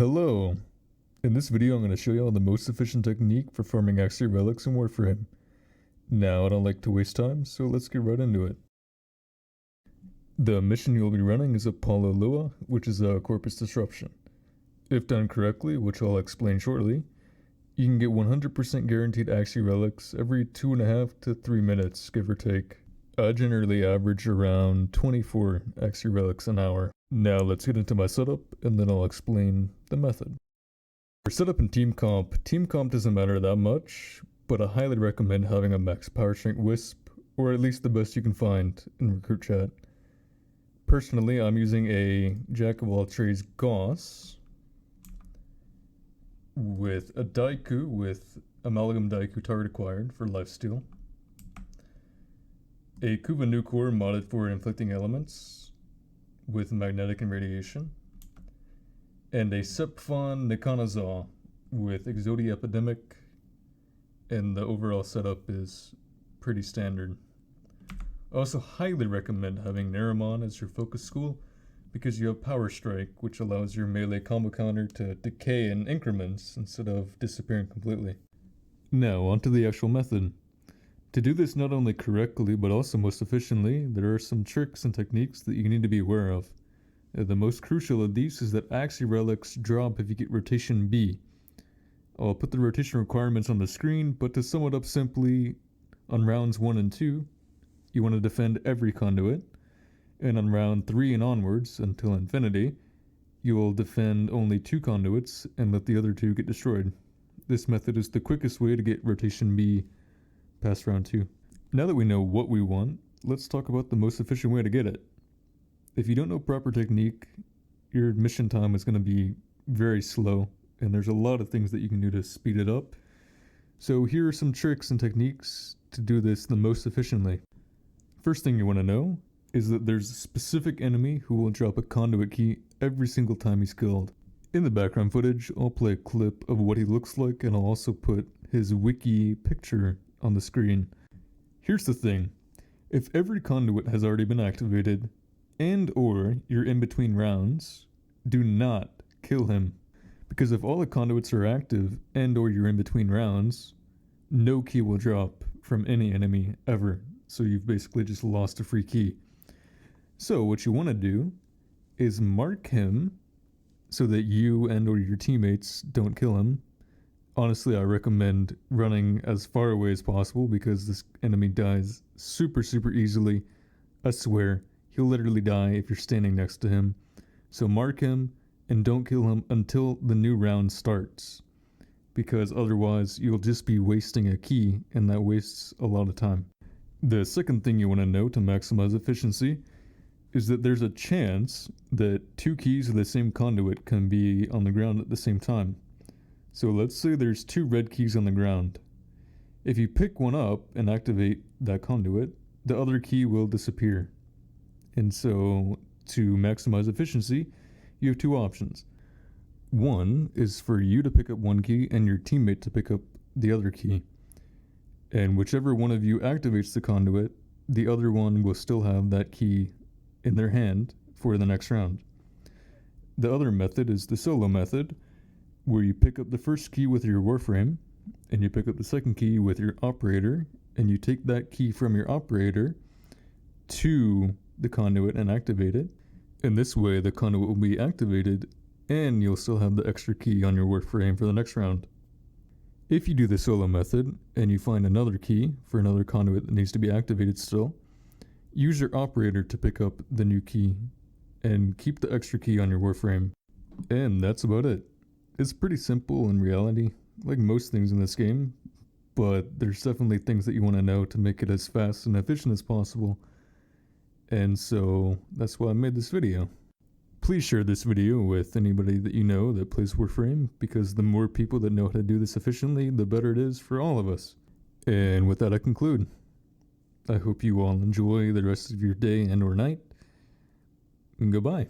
Hello! In this video I'm going to show you all the most efficient technique for farming Axi Relics in Warframe. Now I don't like to waste time, so let's get right into it. The mission you'll be running is Apollo Lua, which is a Corpus Disruption. If done correctly, which I'll explain shortly, you can get 100% guaranteed Axi Relics every 2.5 to 3 minutes, give or take. I generally average around 24 Axi Relics an hour. Now let's get into my setup, and then I'll explain the method. For setup and team comp doesn't matter that much, but I highly recommend having a max power strength Wisp, or at least the best you can find in recruit chat. Personally, I'm using a Jack of all trades Gauss with a Daiku with Amalgam Daiku target acquired for lifesteal, a Kuva Nucor modded for inflicting elements with magnetic and radiation, and a Sepfon Nikanazaw with Exodia Epidemic, and the overall setup is pretty standard. I also highly recommend having Naramon as your focus school because you have Power Strike, which allows your melee combo counter to decay in increments instead of disappearing completely. Now onto the actual method. To do this not only correctly but also most efficiently, there are some tricks and techniques that you need to be aware of. The most crucial of these is that Axi Relics drop if you get rotation B. I'll put the rotation requirements on the screen, but to sum it up simply, on rounds 1 and 2, you want to defend every conduit, and on round 3 and onwards, until infinity, you will defend only 2 conduits and let the other 2 get destroyed. This method is the quickest way to get rotation B past round 2. Now that we know what we want, let's talk about the most efficient way to get it. If you don't know proper technique, your mission time is going to be very slow, and there's a lot of things that you can do to speed it up. So here are some tricks and techniques to do this the most efficiently. First thing you want to know is that there's a specific enemy who will drop a conduit key every single time he's killed. In the background footage, I'll play a clip of what he looks like, and I'll also put his wiki picture on the screen. Here's the thing. If every conduit has already been activated, and or you're in between rounds, do not kill him. Because if all the conduits are active and or you're in between rounds, no key will drop from any enemy ever. So you've basically just lost a free key. So what you want to do is mark him so that you and or your teammates don't kill him. Honestly, I recommend running as far away as possible because this enemy dies super easily. I swear, he'll literally die if you're standing next to him. So mark him and don't kill him until the new round starts, because otherwise you'll just be wasting a key, and that wastes a lot of time. The second thing you want to know to maximize efficiency is that there's a chance that 2 keys of the same conduit can be on the ground at the same time. So let's say there's 2 red keys on the ground. If you pick one up and activate that conduit, the other key will disappear. And so to maximize efficiency, you have 2 options. One is for you to pick up one key and your teammate to pick up the other key. And whichever one of you activates the conduit, the other one will still have that key in their hand for the next round. The other method is the solo method, where you pick up the first key with your Warframe, and you pick up the second key with your operator, and you take that key from your operator to the conduit and activate it. And this way the conduit will be activated, and you'll still have the extra key on your Warframe for the next round. If you do the solo method, and you find another key for another conduit that needs to be activated still, use your operator to pick up the new key, and keep the extra key on your Warframe. And that's about it. It's pretty simple in reality, like most things in this game, but there's definitely things that you want to know to make it as fast and efficient as possible. And so that's why I made this video. Please share this video with anybody that you know that plays Warframe, because the more people that know how to do this efficiently, the better it is for all of us. And with that I conclude. I hope you all enjoy the rest of your day and or night. And goodbye.